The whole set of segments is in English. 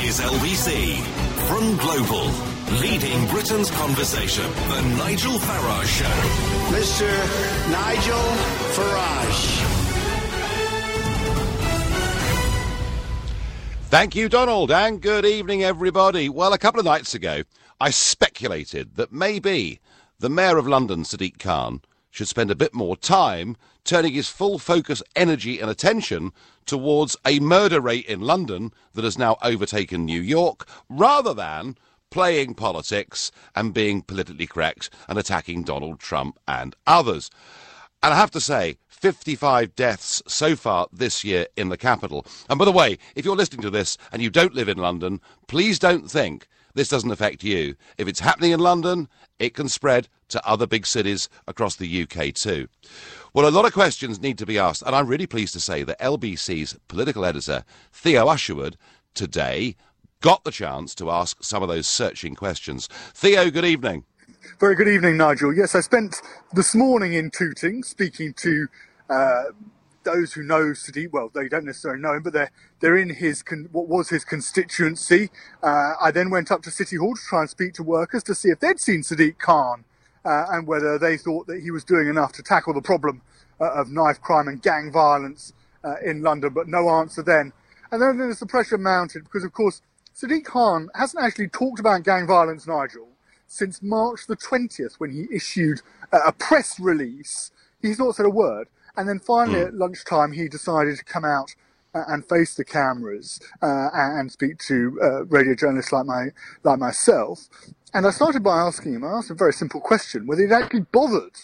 is LBC. From Global, leading Britain's conversation, The Nigel Farage Show. Mr. Nigel Farage. Thank you, Donald, and good evening, everybody. Well, a couple of nights ago, I speculated that maybe the Mayor of London, Sadiq Khan, should spend a bit more time turning his full focus, energy and attention towards a murder rate in London that has now overtaken New York, rather than playing politics and being politically correct and attacking Donald Trump and others. And I have to say, 55 deaths so far this year in the capital. And by the way, if you're listening to this and you don't live in London, please don't think this doesn't affect you. If it's happening in London, it can spread to other big cities across the UK too. Well, a lot of questions need to be asked, and I'm really pleased to say that LBC's political editor, Theo Usherwood, today got the chance to ask some of those searching questions. Theo, good evening. Very good evening, Nigel. Yes, I spent this morning in Tooting speaking to those who know Sadiq. Well, they don't necessarily know him, but they're in his what was his constituency. I then went up to City Hall to try and speak to workers to see if they'd seen Sadiq Khan and whether they thought that he was doing enough to tackle the problem of knife crime and gang violence in London, but no answer then. And then as the pressure mounted, because of course Sadiq Khan hasn't actually talked about gang violence, Nigel, since March the 20th, when he issued a press release. He's not said a word. And then finally at lunchtime, he decided to come out and face the cameras and speak to radio journalists like myself. And I started by asking him, I asked him a very simple question, whether he'd actually bothered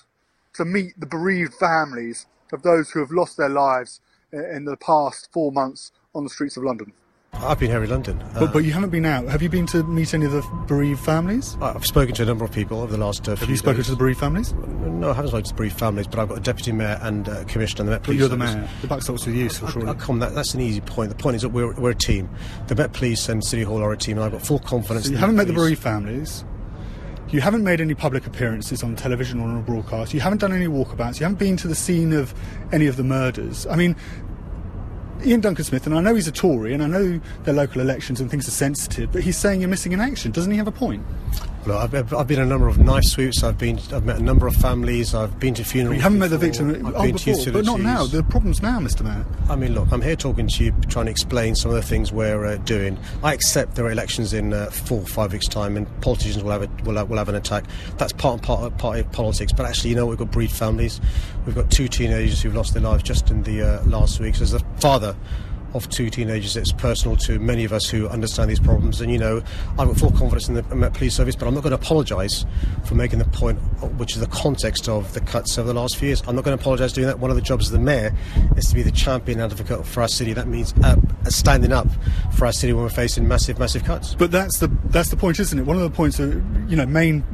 to meet the bereaved families of those who have lost their lives in the past 4 months on the streets of London. I've been here in London. But you haven't been out. Have you been to meet any of the bereaved families? I've spoken to a number of people over the last few days. Have you spoken to the bereaved families? No, I haven't spoken to the bereaved families, but I've got a deputy mayor and a commissioner and the Met Police. But you're the Service. mayor. The buck stops with you, so surely. That's an easy point. The point is that we're a team. The Met Police and City Hall are a team, and I've got full confidence. So you haven't met the bereaved families. You haven't made any public appearances on television or on a broadcast. You haven't done any walkabouts. You haven't been to the scene of any of the murders. I mean, Ian Duncan Smith, and I know he's a Tory, and I know their local elections and things are sensitive, but he's saying you're missing in action. Doesn't he have a point? Look, I've been a number of knife sweeps. I've met a number of families. I've been to funerals. But you haven't met the victim before, but not now. The problem's now, Mr. Mayor. I mean, look, I'm here talking to you, trying to explain some of the things we're doing. I accept there are elections in 4 or 5 weeks' time, and politicians will have an attack. That's part of politics. But actually, you know, we've got bereaved families. We've got 2 teenagers who've lost their lives just in the last week. So as a father of 2 teenagers, it's personal to many of us who understand these problems. And, you know, I've got full confidence in the Met Police Service, but I'm not going to apologise for making the point, which is the context of the cuts over the last few years. I'm not going to apologise doing that. One of the jobs of the Mayor is to be the champion advocate for our city. That means standing up for our city when we're facing massive cuts. But that's the point, isn't it? One of the points, main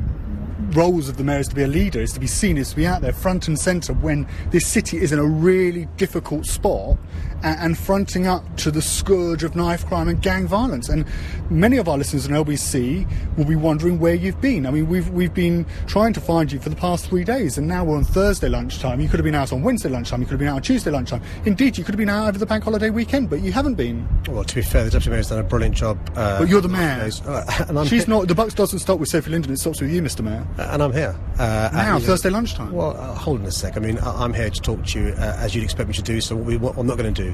roles of the mayor is to be a leader, is to be seen, is to be out there front and centre when this city is in a really difficult spot and fronting up to the scourge of knife crime and gang violence. And many of our listeners on LBC will be wondering where you've been. I mean, we've been trying to find you for the past 3 days, and now we're on Thursday lunchtime. You could have been out on Wednesday lunchtime, you could have been out on Tuesday lunchtime. Indeed, you could have been out over the bank holiday weekend, but you haven't been. Well, to be fair, the Deputy Mayor's done a brilliant job. But you're the Mayor. And She's not. The buck doesn't stop with Sophie Linden, it stops with you, Mr. Mayor. And I'm here. Now, Thursday lunchtime. Well, hold on a sec. I mean, I'm here to talk to you as you'd expect me to do. So what I'm not going to do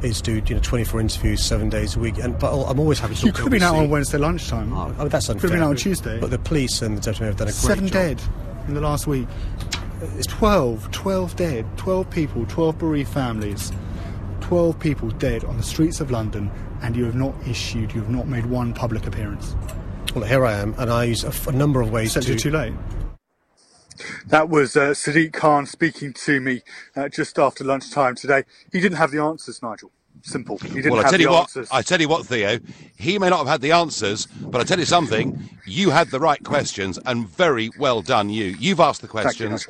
is do 24 interviews 7 days a week. But I'm always happy to talk. You could have been out on Wednesday lunchtime. Oh, that's unfair. Could have been out on Tuesday. But the police and the Deputy Mayor have done a great 7 job. dead in the last week. It's 12 dead. 12 people, 12 bereaved families. 12 people dead on the streets of London, and you have not made one public appearance. Well, here I am, and I use a number of ways to... too late. That was Sadiq Khan speaking to me just after lunchtime today. He didn't have the answers, Nigel. Simple. He didn't have the answers. I tell you what, Theo, he may not have had the answers, but I tell you something, you had the right questions, and very well done you. You've asked the questions.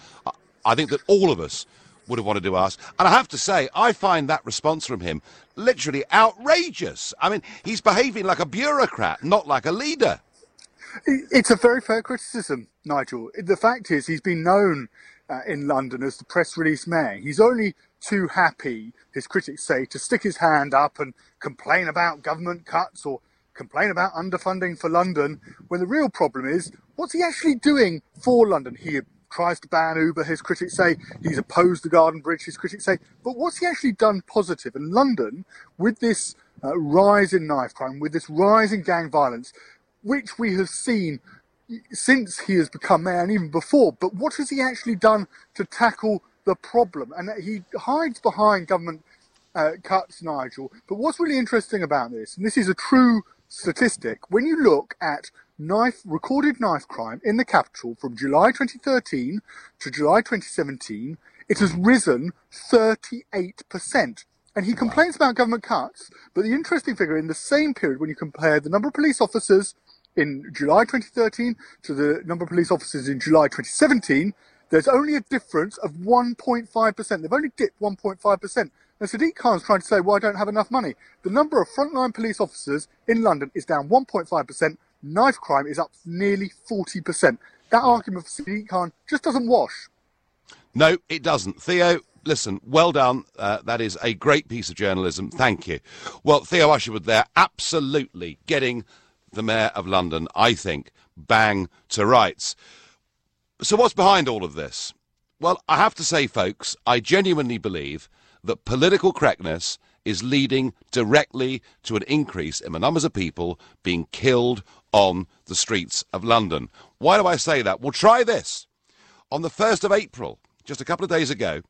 I think that all of us would have wanted to ask. And I have to say, I find that response from him literally outrageous. I mean, he's behaving like a bureaucrat, not like a leader. It's a very fair criticism, Nigel. The fact is, he's been known in London as the press release mayor. He's only too happy, his critics say, to stick his hand up and complain about government cuts or complain about underfunding for London, when the real problem is, what's he actually doing for London? He tries to ban Uber, his critics say. He's opposed the Garden Bridge, his critics say. But what's he actually done positive? And London, with this rise in knife crime, with this rise in gang violence, which we have seen since he has become mayor and even before, but what has he actually done to tackle the problem? And he hides behind government cuts, Nigel. But what's really interesting about this, and this is a true statistic, when you look at recorded knife crime in the capital from July 2013 to July 2017, it has risen 38%. And he complains about government cuts, but the interesting figure in the same period, when you compare the number of police officers in July 2013 to the number of police officers in July 2017, there's only a difference of 1.5%. They've only dipped 1.5%. And Sadiq Khan's trying to say, well, I don't have enough money. The number of frontline police officers in London is down 1.5%. Knife crime is up nearly 40%. That argument for Sadiq Khan just doesn't wash. No, it doesn't. Theo, listen, well done. That is a great piece of journalism. Thank you. Well, Theo Usherwood there, absolutely getting the Mayor of London, I think, bang to rights. So what's behind all of this? Well, I have to say, folks, I genuinely believe that political correctness is leading directly to an increase in the numbers of people being killed on the streets of London. Why do I say that? Well, try this. On the 1st of April, just a couple of days ago,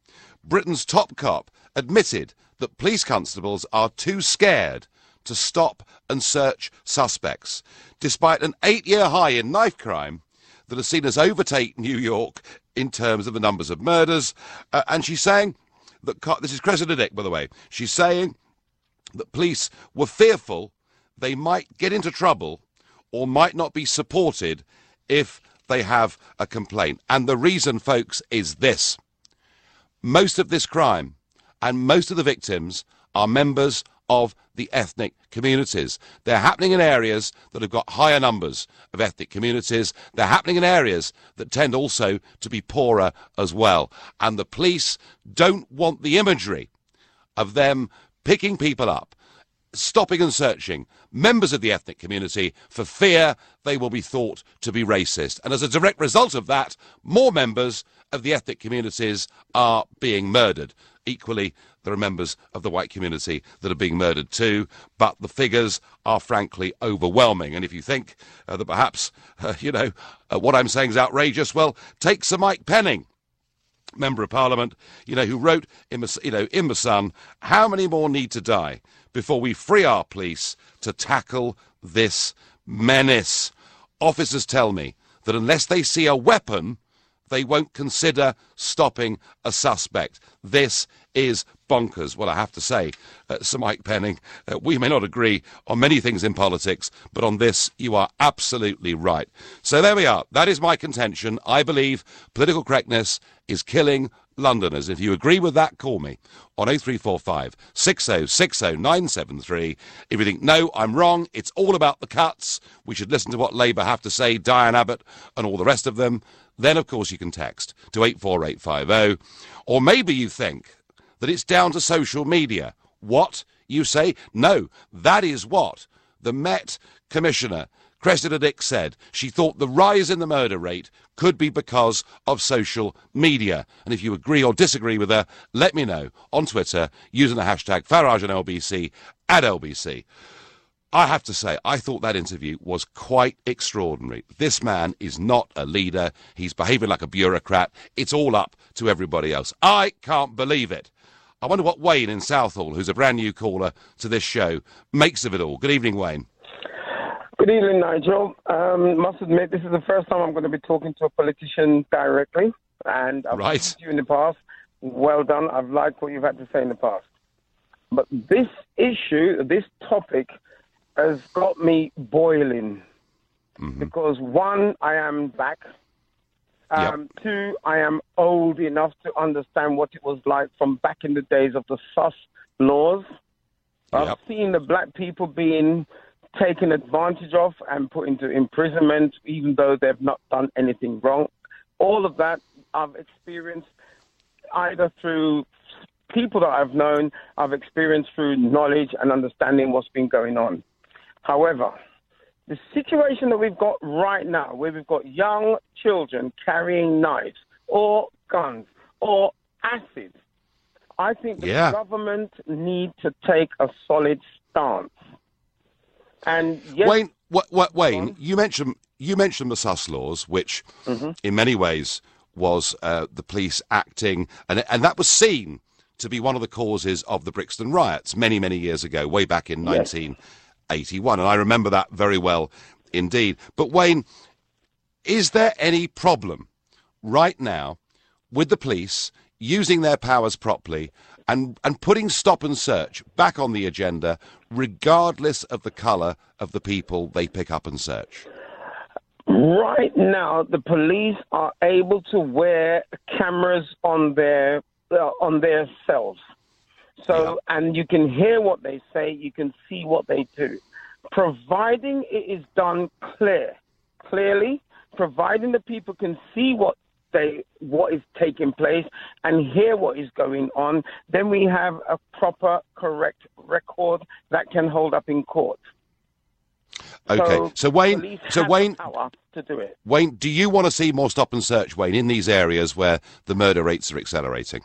Britain's top cop admitted that police constables are too scared to stop and search suspects, despite an 8-year high in knife crime that has seen us overtake New York in terms of the numbers of murders. And she's saying that, this is Cressida Dick, by the way, she's saying that police were fearful they might get into trouble or might not be supported if they have a complaint. And the reason, folks, is this. Most of this crime and most of the victims are members of the ethnic communities. They're happening in areas that have got higher numbers of ethnic communities. They're happening in areas that tend also to be poorer as well. And the police don't want the imagery of them picking people up, stopping and searching members of the ethnic community for fear they will be thought to be racist. And as a direct result of that, more members of the ethnic communities are being murdered. Equally, there are members of the white community that are being murdered too, but the figures are frankly overwhelming. And if you think that perhaps, what I'm saying is outrageous, well, take Sir Mike Penning, Member of Parliament, who wrote in the Sun, how many more need to die before we free our police to tackle this menace? Officers tell me that unless they see a weapon, they won't consider stopping a suspect. This is bonkers. Well, I have to say, Sir Mike Penning, we may not agree on many things in politics, but on this, you are absolutely right. So there we are. That is my contention. I believe political correctness is killing Londoners. If you agree with that, call me on 0345 6060 973. If you think, no, I'm wrong, it's all about the cuts, we should listen to what Labour have to say, Diane Abbott and all the rest of them, then of course you can text to 84850. Or maybe you think that it's down to social media. What? You say? No, that is what the Met Commissioner Cressida Dick said. She thought the rise in the murder rate could be because of social media. And if you agree or disagree with her, let me know on Twitter using the hashtag Farage and LBC at LBC. I have to say, I thought that interview was quite extraordinary. This man is not a leader. He's behaving like a bureaucrat. It's all up to everybody else. I can't believe it. I wonder what Wayne in Southall, who's a brand new caller to this show, makes of it all. Good evening, Wayne. Good evening, Nigel. Must admit, this is the first time I'm going to be talking to a politician directly, and I've listened to you in the past. Well done. I've liked what you've had to say in the past. But this issue, this topic, has got me boiling. Because one, I am black. Two, I am old enough to understand what it was like from back in the days of the SUS laws. I've seen the black people being taken advantage of and put into imprisonment, even though they've not done anything wrong. All of that I've experienced either through people that I've known, I've experienced through knowledge and understanding what's been going on. However, the situation that we've got right now, where we've got young children carrying knives or guns or acid, I think the government need to take a solid stance. And yes, Wayne, you mentioned the sus laws, which in many ways was the police acting, and that was seen to be one of the causes of the Brixton riots many, many years ago, way back in 1981. And I remember that very well indeed. But Wayne, is there any problem right now with the police using their powers properly and putting stop and search back on the agenda, regardless of the colour of the people they pick up and search? Right now, the police are able to wear cameras on their cells. So, and you can hear what they say, you can see what they do. Providing it is done clearly, providing the people can see what is taking place and hear what is going on, then we have a proper, correct record that can hold up in court. Okay, so Wayne, power to do it. Wayne, do you want to see more stop and search, Wayne, in these areas where the murder rates are accelerating?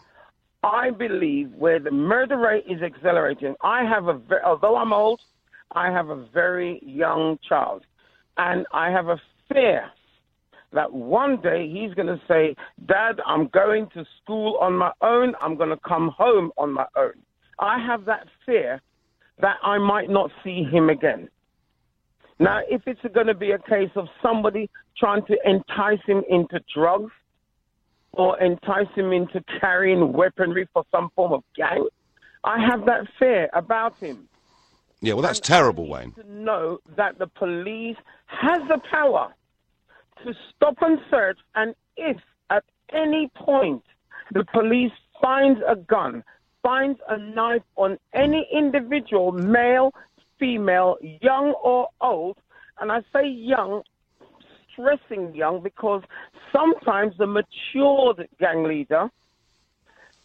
I believe where the murder rate is accelerating, although I'm old, I have a very young child, and I have a fear that one day he's going to say, Dad, I'm going to school on my own, I'm going to come home on my own. I have that fear that I might not see him again. Now, if it's going to be a case of somebody trying to entice him into drugs or entice him into carrying weaponry for some form of gang, I have that fear about him. Yeah, well, that's terrible, Wayne. To know that the police has the power to stop and search, and if at any point the police finds a gun, finds a knife on any individual, male, female, young or old, and I say young, stressing young, because sometimes the matured gang leader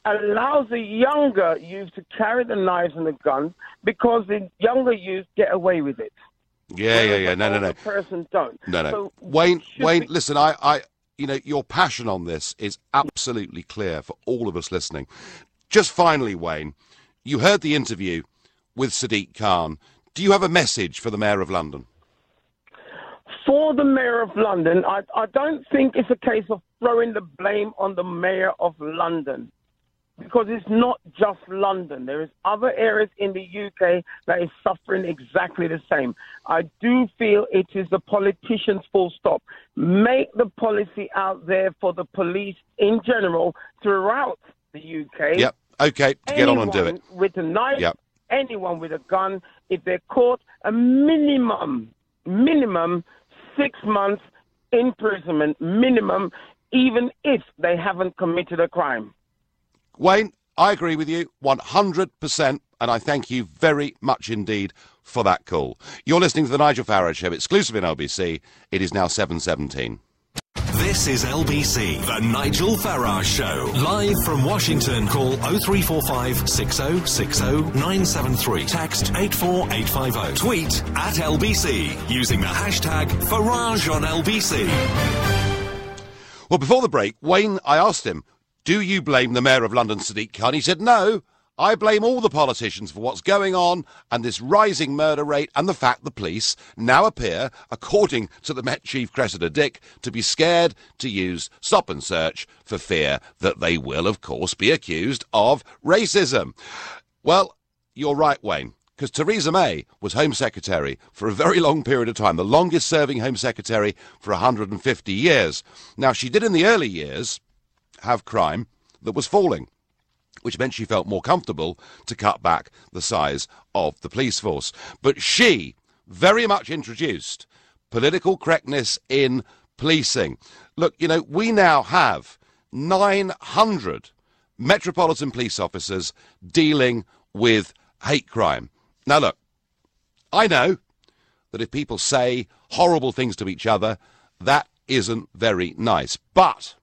allows the younger youth to carry the knives and the guns because the younger youth get away with it. Yeah. No. The person don't. No. So Wayne, listen, I your passion on this is absolutely clear for all of us listening. Just finally, Wayne, you heard the interview with Sadiq Khan. Do you have a message for the Mayor of London? For the Mayor of London, I don't think it's a case of throwing the blame on the Mayor of London, because it's not just London. There is other areas in the UK that is suffering exactly the same. I do feel it is the politicians, full stop. Make the policy out there for the police in general throughout the UK. Yep. Okay, to get on and do it. With a knife, anyone with a gun, if they're caught, a minimum 6 months imprisonment, minimum, even if they haven't committed a crime. Wayne, I agree with you 100%, and I thank you very much indeed for that call. You're listening to the Nigel Farage Show, exclusive in LBC. It is now 7:17. This is LBC, the Nigel Farage Show. Live from Washington, call 0345 6060 973. Text 84850. Tweet at LBC using the hashtag Farage on LBC. Well, before the break, Wayne, I asked him, do you blame the Mayor of London, Sadiq Khan? He said, no, I blame all the politicians for what's going on and this rising murder rate and the fact the police now appear, according to the Met Chief Cressida Dick, to be scared to use stop and search for fear that they will, of course, be accused of racism. Well, you're right, Wayne, because Theresa May was Home Secretary for a very long period of time, the longest-serving Home Secretary for 150 years. Now, she did in the early years have crime that was falling, which meant she felt more comfortable to cut back the size of the police force. But she very much introduced political correctness in policing. Look, we now have 900 Metropolitan Police officers dealing with hate crime. Now, look, I know that if people say horrible things to each other, that isn't very nice. But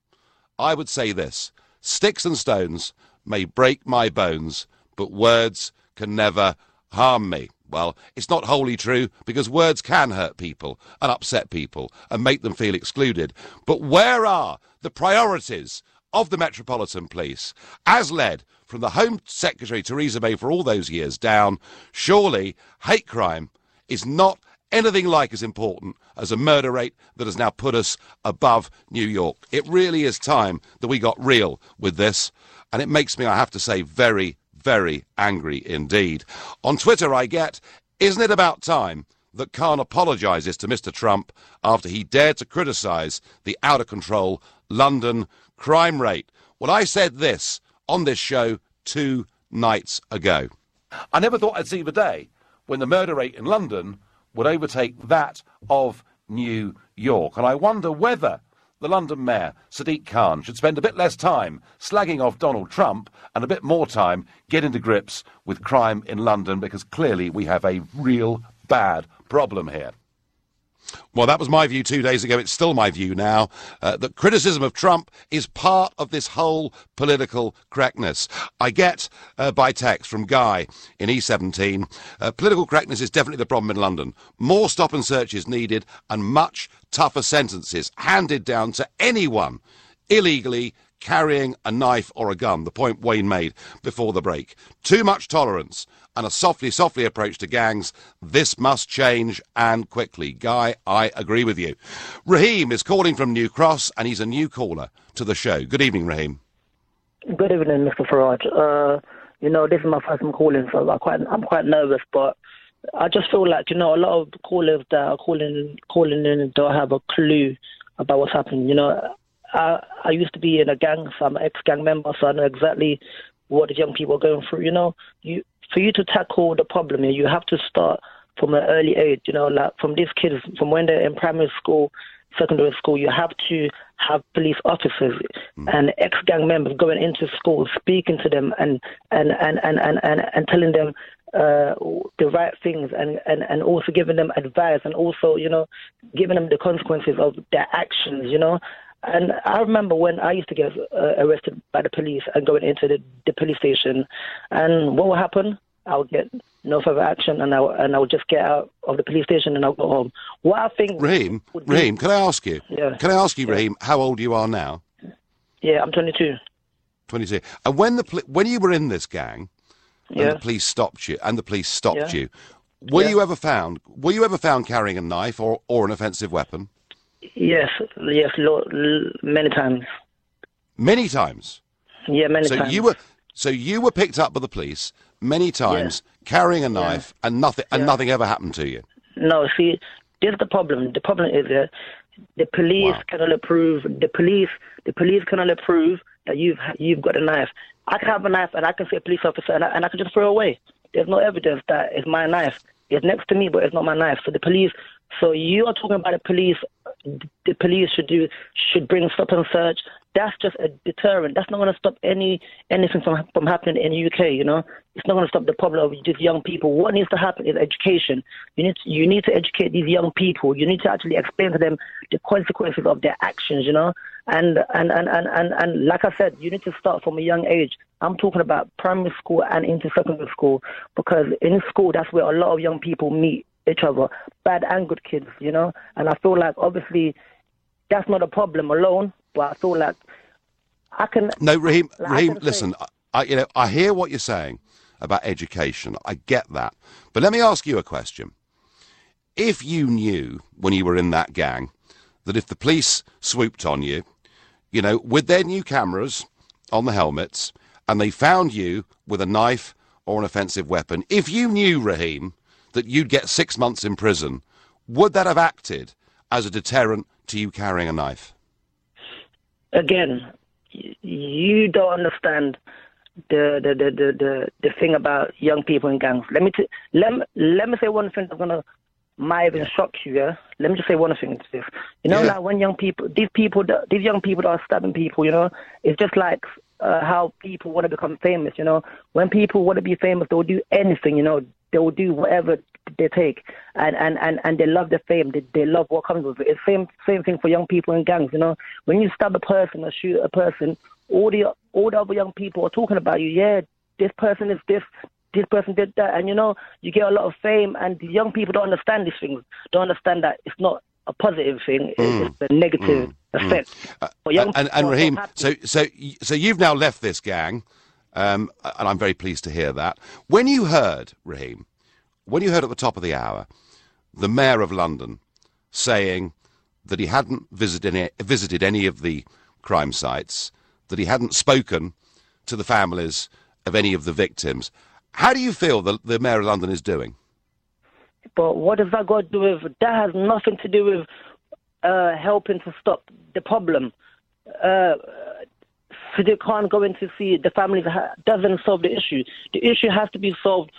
I would say this: sticks and stones may break my bones, but words can never harm me. Well, it's not wholly true, because words can hurt people and upset people and make them feel excluded. But where are the priorities of the Metropolitan Police, as led from the Home Secretary Theresa May for all those years down? Surely hate crime is not anything like as important as a murder rate that has now put us above New York. It really is time that we got real with this, and it makes me, I have to say, very, very angry indeed. On Twitter I get, isn't it about time that Khan apologises to Mr Trump after he dared to criticise the out-of-control London crime rate? Well, I said this on this show 2 nights ago. I never thought I'd see the day when the murder rate in London would overtake that of New York. And I wonder whether the London Mayor, Sadiq Khan, should spend a bit less time slagging off Donald Trump and a bit more time getting to grips with crime in London, because clearly we have a real bad problem here. Well, that was my view 2 days ago. It's still my view now, that criticism of Trump is part of this whole political correctness. I get by text from Guy in E17, political correctness is definitely the problem in London. More stop and search is needed and much tougher sentences handed down to anyone illegally carrying a knife or a gun, the point Wayne made before the break. Too much tolerance and a softly approach to gangs. This must change, and quickly. Guy, I agree with you. Raheem is calling from New Cross, and he's a new caller to the show. Good evening, Raheem. Good evening, Mr. Farage. This is my first time calling, so I'm quite nervous, but I just feel like, a lot of callers that are calling in don't have a clue about what's happening. I used to be in a gang, so I'm an ex-gang member, so I know exactly what the young people are going through. For you to tackle the problem, you have to start from an early age, like from these kids, from when they're in primary school, secondary school, you have to have police officers and ex-gang members going into schools, speaking to them and telling them the right things and also giving them advice and also, giving them the consequences of their actions, And I remember when I used to get arrested by the police and going into the police station, and what would happen? I would get no further action, and I would just get out of the police station and I'll go home. What I think, Raheem, can I ask you? Yeah. Can I ask you, Raheem, how old you are now? Yeah, I'm 22. 22. And when you were in this gang, and the police stopped you, you, were you ever found carrying a knife or an offensive weapon? Yes, many times. Many times? Yeah, many times. So you were picked up by the police many times, carrying a knife, and nothing ever happened to you? No, see, this is the problem. The problem is that the police cannot prove. The police cannot prove that you've got a knife. I can have a knife and I can see a police officer and I can just throw it away. There's no evidence that it's my knife. It's next to me, but it's not my knife. So you are talking about the police. The police should bring stop and search. That's just a deterrent. That's not going to stop anything from happening in the UK. It's not going to stop the problem of just young people. What needs to happen is education. You need to educate these young people. You need to actually explain to them the consequences of their actions. And like I said, you need to start from a young age. I'm talking about primary school and into secondary school, because in school that's where a lot of young people meet each other, bad and good kids, and I feel like obviously that's not a problem alone, but I feel like I can. No, Raheem, listen, I hear what you're saying about education. I get that, but let me ask you a question. If you knew when you were in that gang that if the police swooped on you, with their new cameras on the helmets, and they found you with a knife or an offensive weapon, if you knew, Raheem, that you'd get 6 months in prison, would that have acted as a deterrent to you carrying a knife? Again, you don't understand the thing about young people in gangs. Let me say one thing that's might even shock you. Yeah, let me just say one thing to this. Like when these young people that are stabbing people, it's just like how people want to become famous. When people want to be famous, they'll do anything. They will do whatever they take, and they love the fame. They love what comes with it. It's same thing for young people in gangs. When you stab a person or shoot a person, all the other young people are talking about you. Yeah, this person is this. this person did that, and you get a lot of fame, and the young people don't understand these things, don't understand that it's not a positive thing, it's a negative effect. And Raheem, so you've now left this gang, and I'm very pleased to hear that. When you heard, Raheem, at the top of the hour, the Mayor of London saying that he hadn't visited any of the crime sites, that he hadn't spoken to the families of any of the victims, how do you feel the Mayor of London is doing? But what does that got to do with? That has nothing to do with helping to stop the problem. Sadiq Khan going to see the families doesn't solve the issue. The issue has to be solved.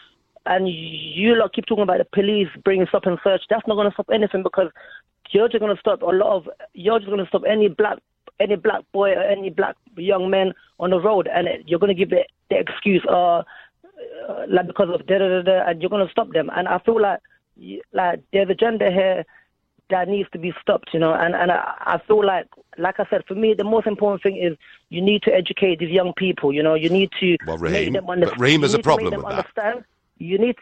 And you lot keep talking about the police bringing stop and search. That's not going to stop anything, because you're just going to stop any black boy or any black young man on the road, and you're going to give the excuse like because of da-da-da-da, and you're going to stop them. And I feel like there's a agenda here that needs to be stopped, and I feel like I said, for me, the most important thing is you need to educate these young people, you need to Raheem, make them understand. But Raheem has a problem with that.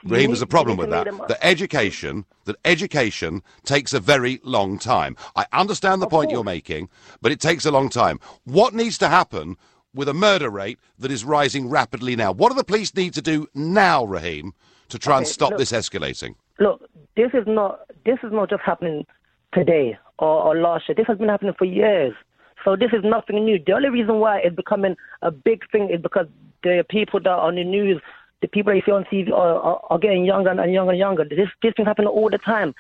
Raheem has a problem with that. That education takes a very long time. I understand the point you're making, but it takes a long time. What needs to happen with a murder rate that is rising rapidly now? What do the police need to do now, Raheem, to try and stop this escalating? Look, this is not just happening today or last year. This has been happening for years. So this is nothing new. The only reason why it's becoming a big thing is because the people that are on the news, the people that you see on TV are getting younger and younger and younger. This thing happening all the time.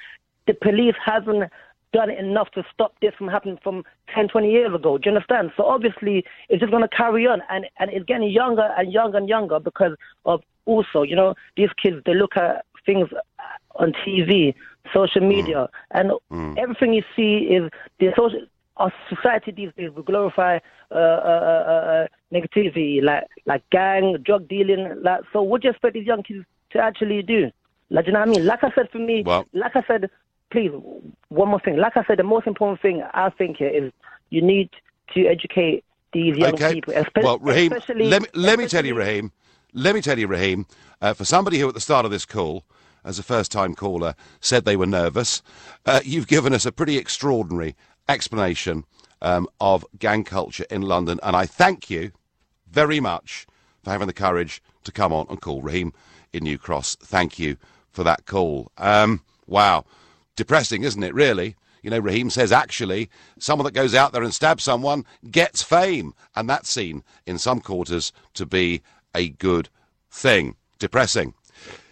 The police hasn't done enough to stop this from happening from 10, 20 years ago. Do you understand? So obviously it's just going to carry on, and it's getting younger and younger and younger because of also, these kids, they look at things on TV, social media, and everything you see is our society these days will glorify negativity, like gang, drug dealing. So what do you expect these young kids to actually do? Do you know what I mean? Like I said, for me, please, one more thing. Like I said, the most important thing I think here is you need to educate these young people. Raheem, let me tell you, Raheem, for somebody who at the start of this call, as a first-time caller, said they were nervous, you've given us a pretty extraordinary explanation of gang culture in London, and I thank you very much for having the courage to come on and call. Raheem in New Cross, thank you for that call. Wow, depressing, isn't it, really? Raheem says, actually, someone that goes out there and stabs someone gets fame, and that's seen in some quarters to be a good thing. Depressing.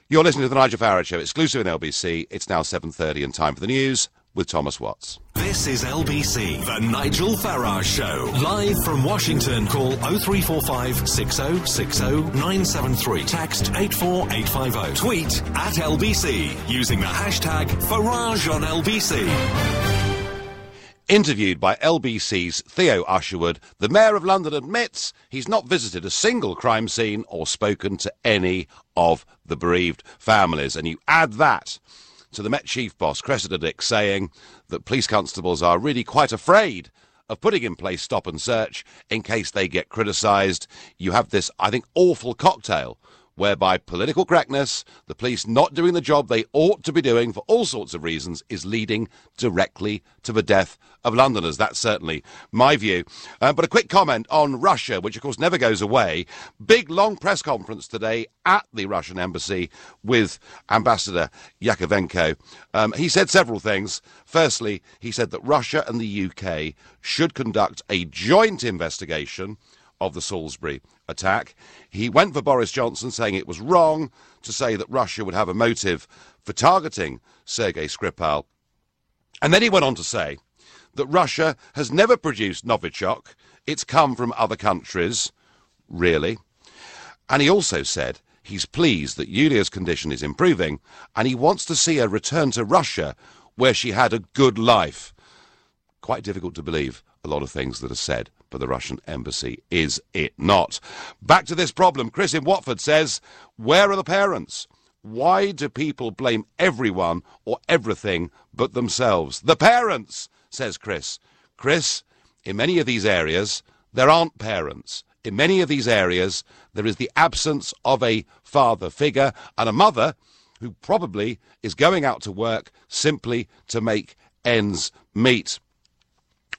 You're listening to the Nigel Farage Show, exclusive in LBC. It's now 7:30 and time for the news with Thomas Watts. This is LBC, the Nigel Farage Show. Live from Washington, call 0345 6060 973. Text 84850. Tweet at LBC using the hashtag FarageOnLBC. Interviewed by LBC's Theo Usherwood, the Mayor of London admits he's not visited a single crime scene or spoken to any of the bereaved families. And you add that to the Met Chief Boss, Cressida Dick, saying that police constables are really quite afraid of putting in place stop and search in case they get criticised. You have this, I think, awful cocktail whereby political correctness, the police not doing the job they ought to be doing for all sorts of reasons, is leading directly to the death of Londoners. That's certainly my view. But a quick comment on Russia, which of course never goes away. Big, long press conference today at the Russian embassy with Ambassador Yakovenko. He said several things. Firstly, he said that Russia and the UK should conduct a joint investigation of the Salisbury attack. He went for Boris Johnson, saying it was wrong to say that Russia would have a motive for targeting Sergei Skripal. And then he went on to say that Russia has never produced Novichok. It's come from other countries, really. And he also said he's pleased that Yulia's condition is improving and he wants to see her return to Russia where she had a good life. Quite difficult to believe a lot of things that are said by the Russian embassy, is it not? Back to this problem. Chris in Watford says, where are the parents? Why do people blame everyone or everything but themselves? The parents, says Chris. Chris, in many of these areas, there aren't parents. in many of these areas, there is the absence of a father figure and a mother who probably is going out to work simply to make ends meet.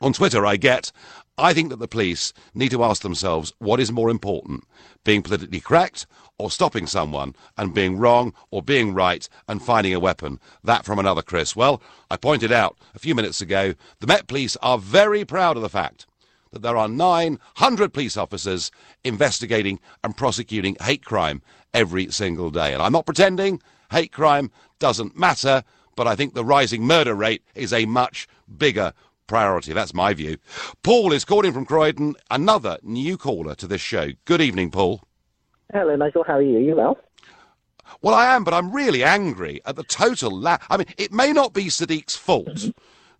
On Twitter, I think that the police need to ask themselves what is more important, being politically correct or stopping someone and being wrong or being right and finding a weapon. That from another Chris. Well, I pointed out a few minutes ago, the Met Police are very proud of the fact that there are 900 police officers investigating and prosecuting hate crime every single day. And I'm not pretending hate crime doesn't matter, but I think the rising murder rate is a much bigger priority. That's my view. Paul is calling from Croydon, another new caller to this show. Good evening, Paul. Hello, Nigel. How are you? You well? Well, I am, but I'm really angry at the total I mean, it may not be Sadiq's fault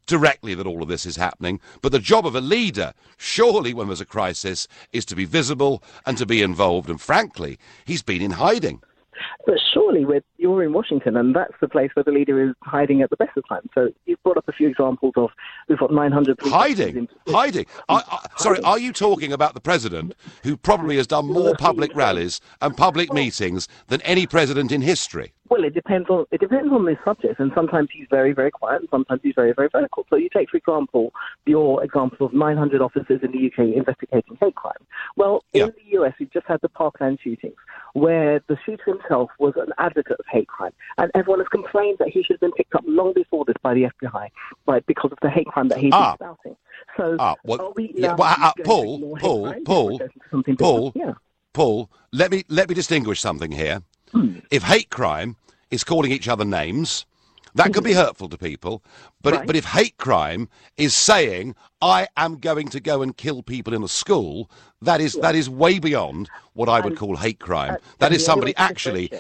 directly that all of this is happening, but the job of a leader, surely when there's a crisis, is to be visible and to be involved. And frankly, he's been in hiding. But surely you're in Washington, and that's the place where the leader is hiding at the best of times. So you've brought up a few examples of we've got 900 people hiding. Sorry, are you talking about the president who probably has done more public rallies and public meetings than any president in history? Well, it depends on the subject, and sometimes he's very, very quiet, and sometimes he's very, very vocal. So you take, for example, your example of 900 officers in the UK investigating hate crime. Well, in the US, we've just had the Parkland shootings, where the shooter himself was an advocate of hate crime, and everyone has complained that he should have been picked up long before this by the FBI, because of the hate crime that he's been spouting. So, Paul, let me distinguish something here. If hate crime is calling each other names, that could be hurtful to people. But if hate crime is saying, I am going to go and kill people in a school, that is way beyond what I would call hate crime. That is somebody actually...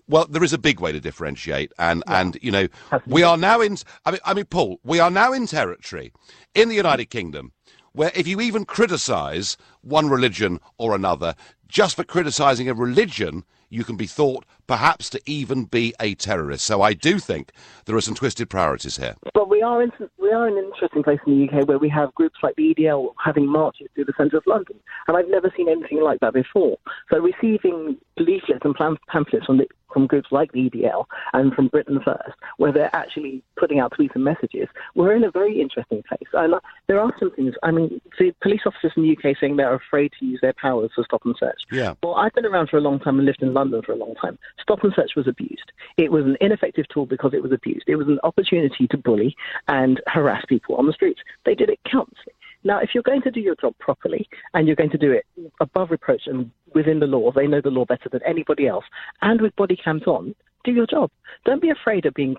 Well, there is a big way to differentiate, and you know, we are now in... I mean, Paul, we are now in territory in the United Kingdom where if you even criticise one religion or another, just for criticising a religion, you can be thought perhaps to even be a terrorist. So I do think there are some twisted priorities here. But we are in an interesting place in the UK where we have groups like the EDL having marches through the centre of London, and I've never seen anything like that before. So receiving leaflets and pamphlets from groups like the EDL and from Britain First, where they're actually putting out tweets and messages, we're in a very interesting place. And there are some things, I mean, the police officers in the UK saying they're afraid to use their powers for stop and search. Yeah. Well, I've been around for a long time and lived in London for a long time. Stop and search was abused. It was an ineffective tool because it was abused. It was an opportunity to bully and harass people on the streets. They did it countlessly. Now, if you're going to do your job properly and you're going to do it above reproach and within the law, they know the law better than anybody else, and with body cams on, do your job. Don't be afraid of being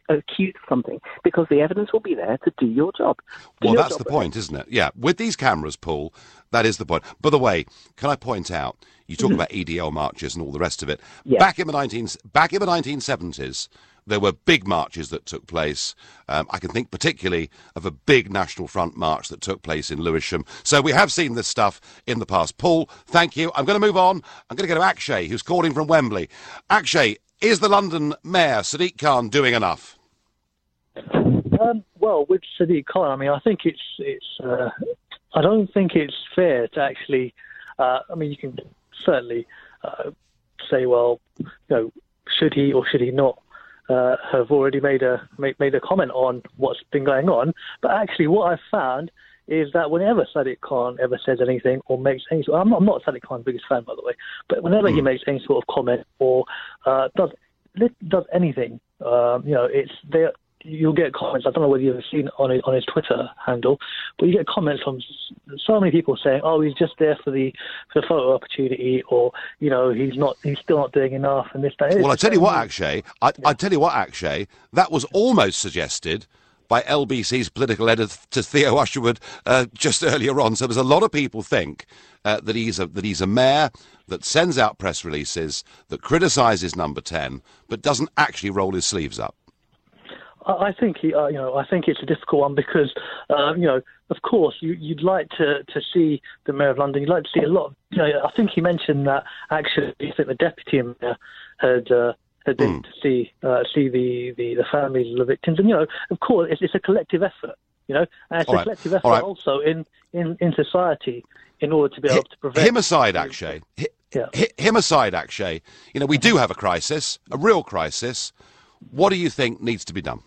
accused of something, because the evidence will be there to do your job. Well, that's the point, isn't it? Yeah, with these cameras, Paul, that is the point. By the way, can I point out, you talk about EDL marches and all the rest of it. Yeah. Back in the 1970s, there were big marches that took place. I can think particularly of a big National Front march that took place in Lewisham. So we have seen this stuff in the past. Paul, thank you. I'm going to move on. I'm going to go to Akshay, who's calling from Wembley. Akshay, is the London Mayor, Sadiq Khan, doing enough? Well, with Sadiq Khan, I mean, I think I don't think it's fair to actually... I mean, you can certainly say, well, you know, should he or should he not have already made a comment on what's been going on. But actually what I've found is that whenever Sadiq Khan ever says anything or makes any sort of... I'm not Sadiq Khan's biggest fan, by the way, but whenever he makes any sort of comment or does anything, you know, it's there. You'll get comments. I don't know whether you've seen on his Twitter handle, but you get comments from so many people saying, "Oh, he's just there for the photo opportunity," or you know, he's still not doing enough, and this, that. Well, I tell you what, Akshay, that was almost suggested by LBC's political editor Theo Usherwood just earlier on. So there's a lot of people think that he's a mayor that sends out press releases, that criticises Number 10, but doesn't actually roll his sleeves up. I think I think it's a difficult one because, you know, of course, you'd like to see the Mayor of London. You'd like to see a lot of, you know, I think he mentioned that actually, I think the deputy mayor had been to see the families of the victims, and you know, of course, it's a collective effort. and it's a collective effort also in society in order to be able to prevent... Him aside, Akshay. Him aside, Akshay. We do have a crisis, a real crisis. What do you think needs to be done?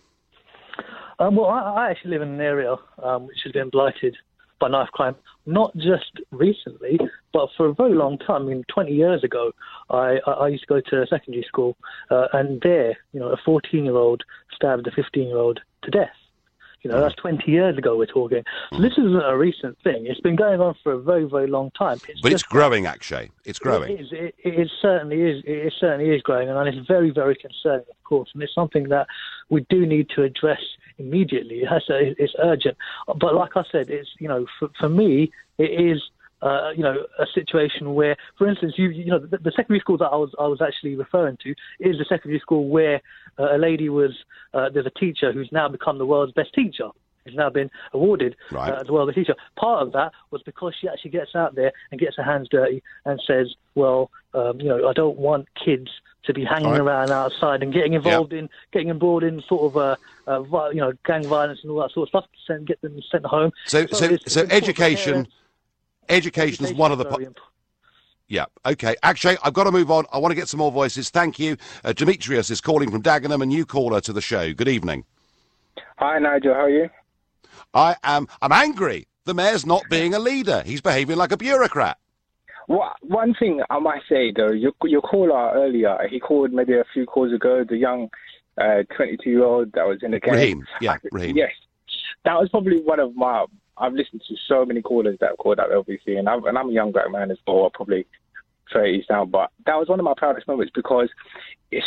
Well, I actually live in an area which has been blighted by knife crime, not just recently, but for a very long time. 20 years ago, I used to go to secondary school, and there, a 14-year-old stabbed a 15-year-old to death. That's 20 years ago we're talking. So this isn't a recent thing. It's been going on for a very, very long time. It's growing, Akshay. It's growing. It certainly is. It certainly is growing, and it's very, very concerning, of course. And it's something that we do need to address immediately. It's urgent. But like I said, it's for me, it is a situation where, for instance, the secondary school that I was actually referring to is the secondary school where a lady was. There's a teacher who's now become the world's best teacher. Who's now been awarded as the world's best teacher. Part of that was because she actually gets out there and gets her hands dirty and says, "Well, I don't want kids to be hanging around outside and getting involved in sort of gang violence and all that sort of stuff. Get them sent home." So education is one of the. Yeah, OK. Akshay, I've got to move on. I want to get some more voices. Thank you. Demetrius is calling from Dagenham, a new caller to the show. Good evening. Hi, Nigel. How are you? I'm angry. The mayor's not being a leader. He's behaving like a bureaucrat. Well, one thing I might say, though, your caller earlier, he called maybe a few calls ago, the young 22-year-old that was in the game. Raheem. Yes. That was probably one of my... I've listened to so many callers that have called out LBC, and I'm a young black man as well, probably 30s now, but that was one of my proudest moments because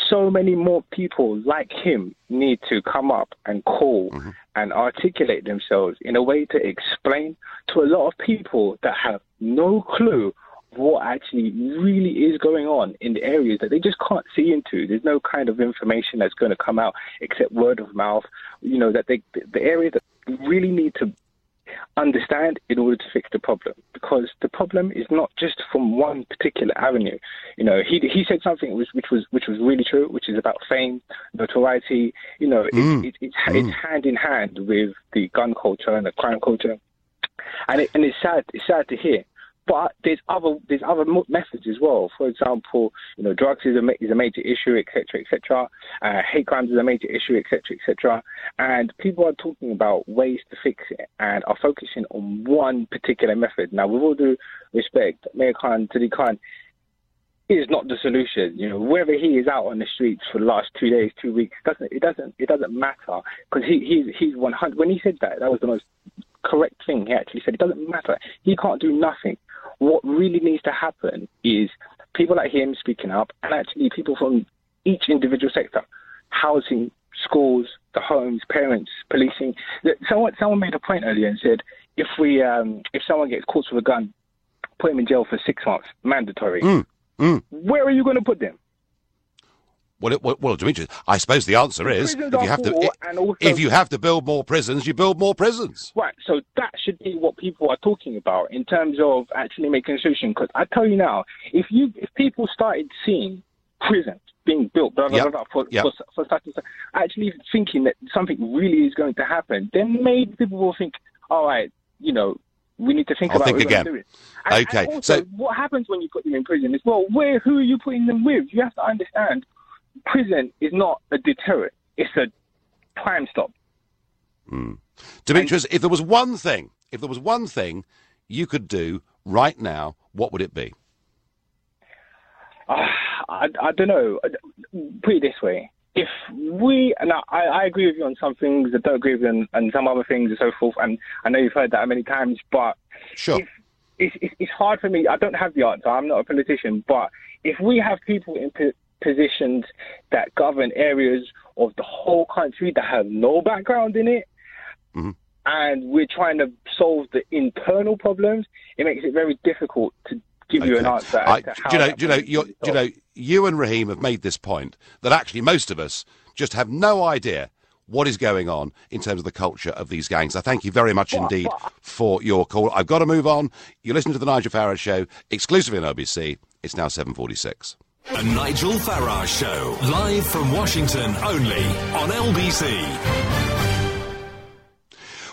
so many more people like him need to come up and call and articulate themselves in a way to explain to a lot of people that have no clue what actually really is going on in the areas that they just can't see into. There's no kind of information that's going to come out except word of mouth, that the areas that really need to understand in order to fix the problem, because the problem is not just from one particular avenue. He said something which was really true, which is about fame, notoriety. It's hand in hand with the gun culture and the crime culture, and it's sad to hear. But there's other methods as well. For example, drugs is a major issue, etc., etc. Hate crimes is a major issue, etc., etc. And people are talking about ways to fix it and are focusing on one particular method. Now, with all due respect, Mayor Khan, Sadiq Khan is not the solution. Whether he is out on the streets for the last 2 days, 2 weeks, it doesn't matter, because he's 100. When he said that was the most correct thing. He actually said it doesn't matter. He can't do nothing. What really needs to happen is people like him speaking up, and actually people from each individual sector, housing, schools, the homes, parents, policing. Someone made a point earlier and said, if someone gets caught with a gun, put him in jail for 6 months, mandatory. Where are you going to put them? Well, Demetrius, I suppose the answer is if you have to build more prisons, you build more prisons. Right, so that should be what people are talking about in terms of actually making a solution. Because I tell you now, if people started seeing prisons being built, for such and such, actually thinking that something really is going to happen, then maybe people will think, all right, we need to think about what we're going to do. Okay, and also, what happens when you put them in prison is, well, who are you putting them with? You have to understand. Prison is not a deterrent. It's a crime stop. Demetrius, if there was one thing you could do right now, what would it be? I don't know. Put it this way. If we... Now, I agree with you on some things. I don't agree with you on some other things and so forth. And I know you've heard that many times, but... Sure. It's hard for me. I don't have the answer. I'm not a politician. But if we have people in positions that govern areas of the whole country that have no background in it, and we're trying to solve the internal problems, it makes it very difficult to give you an answer. You and Raheem have made this point that actually most of us just have no idea what is going on in terms of the culture of these gangs. I thank you very much indeed for your call. I've got to move on. You're listening to the Nigel Farage Show, exclusively on LBC. It's now 7:46. A Nigel Farage Show, live from Washington only on LBC.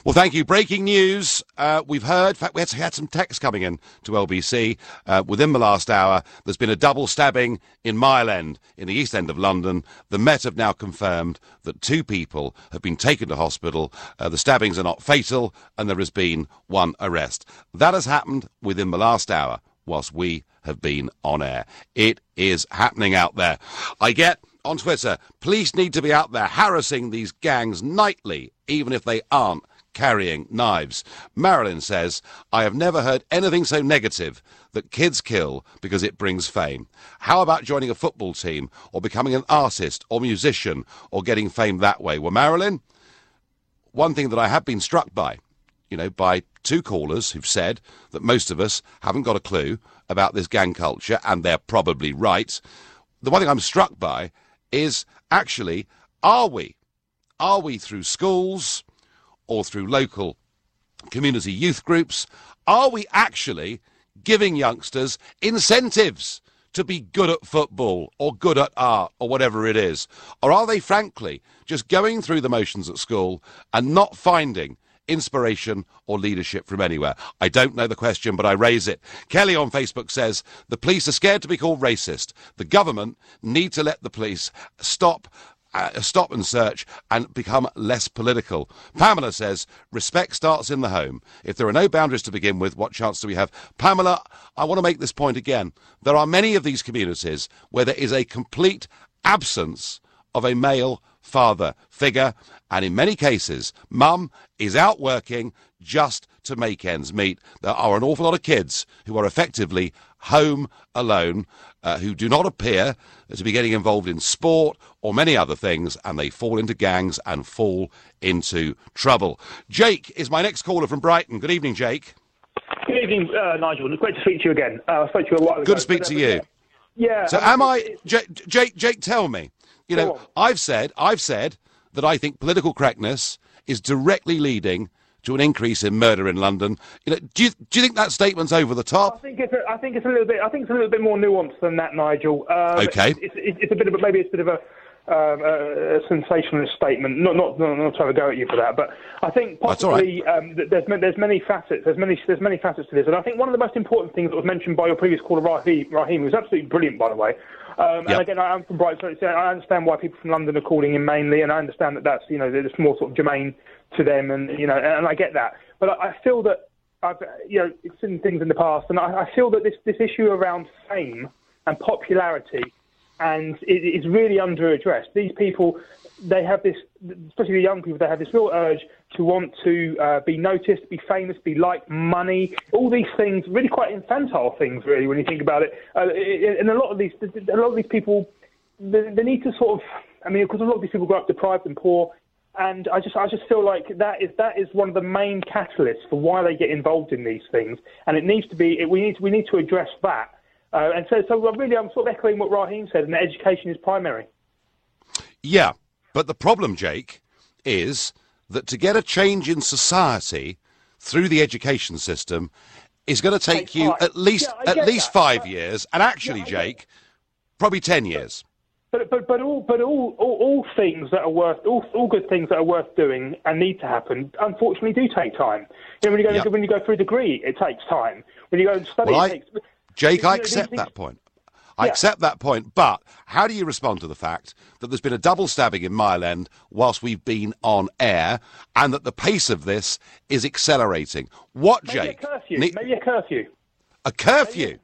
Well, thank you. Breaking news. We've heard, in fact, we had some text coming in to LBC within the last hour. There's been a double stabbing in Mile End, in the East End of London. The Met have now confirmed that 2 people have been taken to hospital. The stabbings are not fatal, and there has been 1 arrest. That has happened within the last hour whilst we have been on air. It is happening out there. I get on Twitter, police need to be out there harassing these gangs nightly, even if they aren't carrying knives. Marilyn says, I have never heard anything so negative that kids kill because it brings fame. How about joining a football team or becoming an artist or musician or getting fame that way? Well, Marilyn, one thing that I have been struck by, by 2 callers who've said that most of us haven't got a clue about this gang culture, and they're probably right. The one thing I'm struck by is actually, are we through schools or through local community youth groups, are we actually giving youngsters incentives to be good at football or good at art or whatever it is? Or are they, frankly, just going through the motions at school and not finding inspiration or leadership from anywhere? I don't know the question, but I raise it. Kelly on Facebook says, the police are scared to be called racist. The government need to let the police stop and search and become less political. Pamela says, respect starts in the home. If there are no boundaries to begin with, what chance do we have? Pamela, I want to make this point again. There are many of these communities where there is a complete absence of a male father figure, and in many cases, mum is out working just to make ends meet. There are an awful lot of kids who are effectively home alone, who do not appear to be getting involved in sport or many other things, and they fall into gangs and fall into trouble. Jake is my next caller from Brighton. Good evening, Jake. Good evening, Nigel. It's great to speak to you again. I spoke to you a while ago. Good to speak to you. Yeah. So Jake, tell me, I've said that I think political correctness is directly leading to an increase in murder in London. Do you think that statement's over the top? I think it's a little bit more nuanced than that, Nigel. Okay. It's a bit of a sensationalist statement. Not trying to go at you for that, but I think possibly there's many facets. There's many facets to this, and I think one of the most important things that was mentioned by your previous caller, Raheem, who was absolutely brilliant, by the way. And again, I'm from Brighton, so I understand why people from London are calling him mainly, and I understand that that's there's more sort of germane to them, and and I get that. But I feel that I've seen things in the past, and I feel that this issue around fame and popularity and it is really under-addressed. These people, they have this, especially the young people, they have this real urge to want to be noticed, be famous, be liked, money, all these things, really quite infantile things, really, when you think about it. And a lot of these people, they need to sort of, because a lot of these people grow up deprived and poor, and I just feel like that is one of the main catalysts for why they get involved in these things, and it needs to be, we need to address that. And so really, I'm sort of echoing what Raheem said, and that education is primary. Yeah, but the problem, Jake, is that to get a change in society through the education system is going to take you at least 5 years, and actually, Jake, probably 10 years. But all things that are worth all good things that are worth doing and need to happen, unfortunately, do take time. When you go through a degree, it takes time. When you go and study, it takes. Jake, I accept that point. I accept that point, but how do you respond to the fact that there's been a double stabbing in Mile End whilst we've been on air, and that the pace of this is accelerating? What, Jake? Maybe a curfew. A curfew?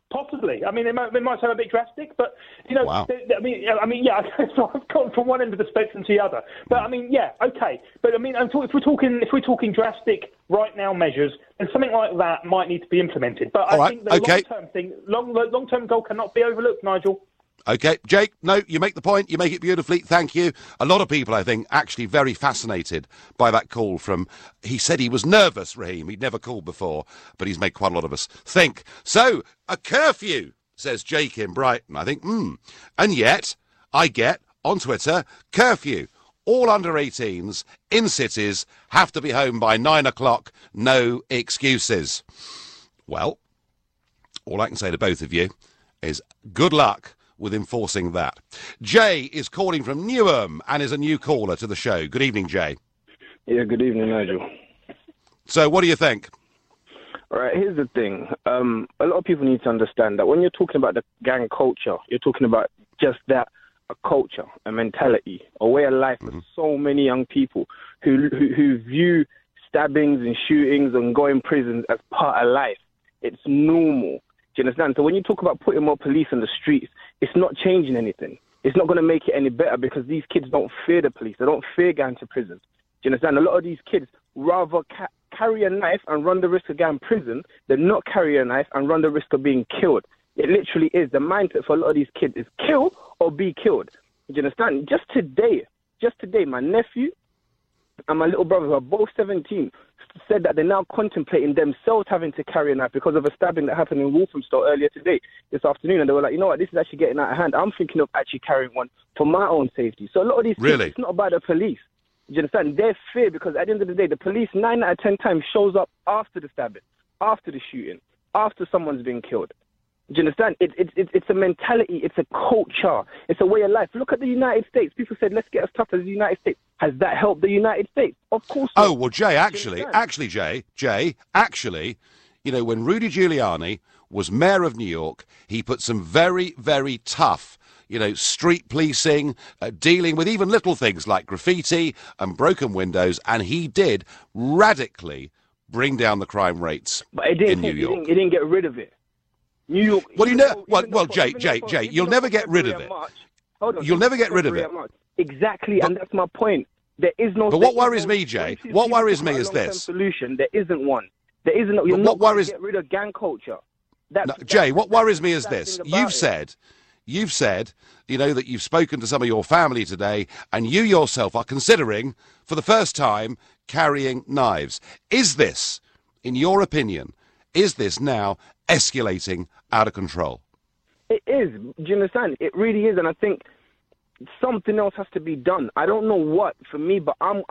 Possibly. It might sound a bit drastic, but wow. I've gone from one end of the spectrum to the other. But okay. But if we're talking drastic right now measures, then something like that might need to be implemented. But I think the long-term thing, long-term goal cannot be overlooked, Nigel. Okay, Jake, no, you make the point, you make it beautifully, thank you. A lot of people, I think, actually very fascinated by that call from, he said he was nervous, Raheem, he'd never called before, but he's made quite a lot of us think. So, a curfew, says Jake in Brighton. I think, and yet, I get, on Twitter, curfew. All under 18s, in cities, have to be home by 9 o'clock, no excuses. Well, all I can say to both of you is good luck with enforcing that. Jay is calling from Newham and is a new caller to the show. Good evening, Jay. Yeah, good evening, Nigel. So what do you think? All right, here's the thing. A lot of people need to understand that when you're talking about the gang culture, you're talking about just that, a culture, a mentality, a way of life for so many young people who view stabbings and shootings and going to prison as part of life. It's normal. Do you understand? So when you talk about putting more police on the streets, it's not changing anything. It's not going to make it any better because these kids don't fear the police. They don't fear going to prison. Do you understand? A lot of these kids rather carry a knife and run the risk of going to prison than not carry a knife and run the risk of being killed. It literally is. The mindset for a lot of these kids is kill or be killed. Do you understand? Just today, my nephew and my little brother, who are both 17, said that they're now contemplating themselves having to carry a knife because of a stabbing that happened in Walthamstow earlier this afternoon. And they were like, you know what, this is actually getting out of hand. I'm thinking of actually carrying one for my own safety. So a lot of these kids, it's not about the police. Do you understand? They're fear because at the end of the day, the police 9 out of 10 times shows up after the stabbing, after the shooting, after someone's been killed. Do you understand? It's a mentality. It's a culture. It's a way of life. Look at the United States. People said, let's get as tough as the United States. Has that helped the United States? Of course not. Oh, well, Jay, Jay, you know, when Rudy Giuliani was mayor of New York, he put some very, very tough, you know, street policing, dealing with even little things like graffiti and broken windows, and he did radically bring down the crime rates in New York. He didn't get rid of it. New York. Well, Jay, you'll never get rid of it. You'll never get rid of it. Exactly, and that's my point. There is no. But what worries me, Jay, what worries me is this. Solution. There isn't one. There isn't. You're not going to get rid of gang culture. Jay, what worries me is this. You've said, you know, that you've spoken to some of your family today, and you yourself are considering, for the first time, carrying knives. Is this, in your opinion, is this now escalating out of control? It is. Do you understand? It really is, and I think something else has to be done. I don't know what for me, but I'm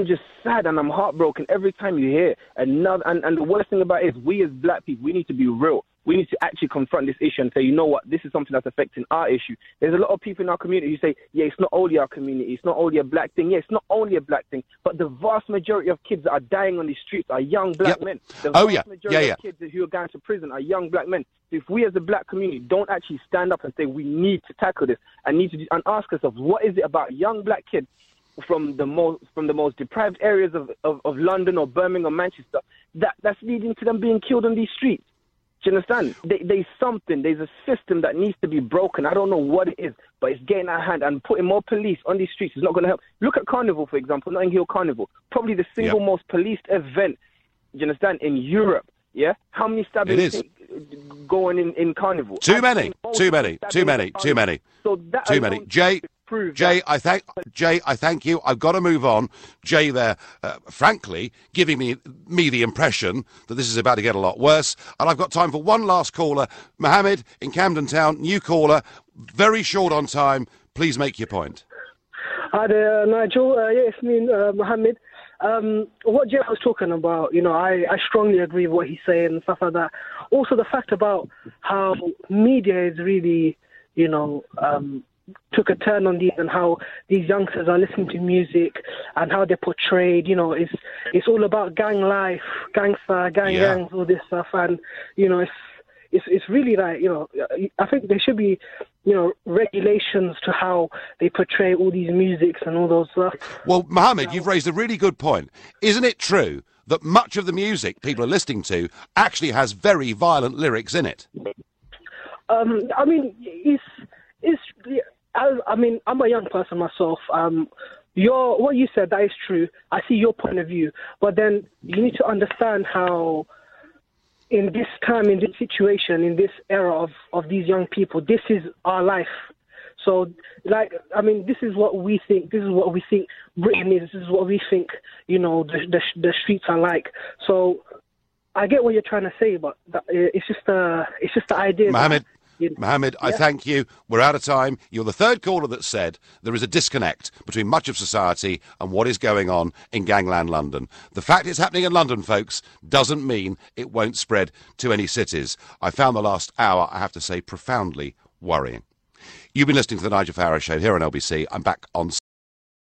just sad and I'm heartbroken every time you hear another. And the worst thing about it is we as black people, we need to be real. We need to actually confront this issue and say, you know what, this is something that's affecting our issue. There's a lot of people in our community who say, yeah, it's not only our community, it's not only a black thing. Yeah, it's not only a black thing, but the vast majority of kids that are dying on the streets are young black men. The vast majority of kids who are going to prison are young black men. So if we as a black community don't actually stand up and say we need to tackle this and ask ourselves, what is it about young black kids from the most deprived areas of London or Birmingham or Manchester that's leading to them being killed on these streets? Do you understand? There's a system that needs to be broken. I don't know what it is, but it's getting out of hand, and putting more police on these streets is not going to help. Look at Carnival, for example, Notting Hill Carnival, probably the single most policed event, do you understand, in Europe. Yeah? How many stabbings going in Carnival? Too many. So too many. Jay, I thank you. I've got to move on. Jay there, frankly, giving me the impression that this is about to get a lot worse. And I've got time for one last caller. Mohammed in Camden Town, new caller, very short on time. Please make your point. Hi there, Nigel. It's me, Mohammed. What Jay was talking about, you know, I strongly agree with what he's saying and stuff like that. Also, the fact about how media is really, you know, took a turn on these, and how these youngsters are listening to music and how they're portrayed. You know, it's all about gang life, gangster, gangs, all this stuff, and you know, it's really like, you know, I think there should be, you know, regulations to how they portray all these musics and all those stuff. Well, Mohammed, you've raised a really good point. Isn't it true that much of the music people are listening to actually has very violent lyrics in it? I mean, I'm a young person myself. What you said, that is true. I see your point of view, but then you need to understand how, in this time, in this situation, in this era of these young people, this is our life. So, like, I mean, this is what we think. This is what we think Britain is. This is what we think, you know, the streets are like. So, I get what you're trying to say, but it's just the idea. Mohammed, I thank you. We're out of time. You're the third caller that said there is a disconnect between much of society and what is going on in gangland London. The fact it's happening in London, folks, doesn't mean it won't spread to any cities. I found the last hour, I have to say, profoundly worrying. You've been listening to the Nigel Farage Show here on LBC. I'm back on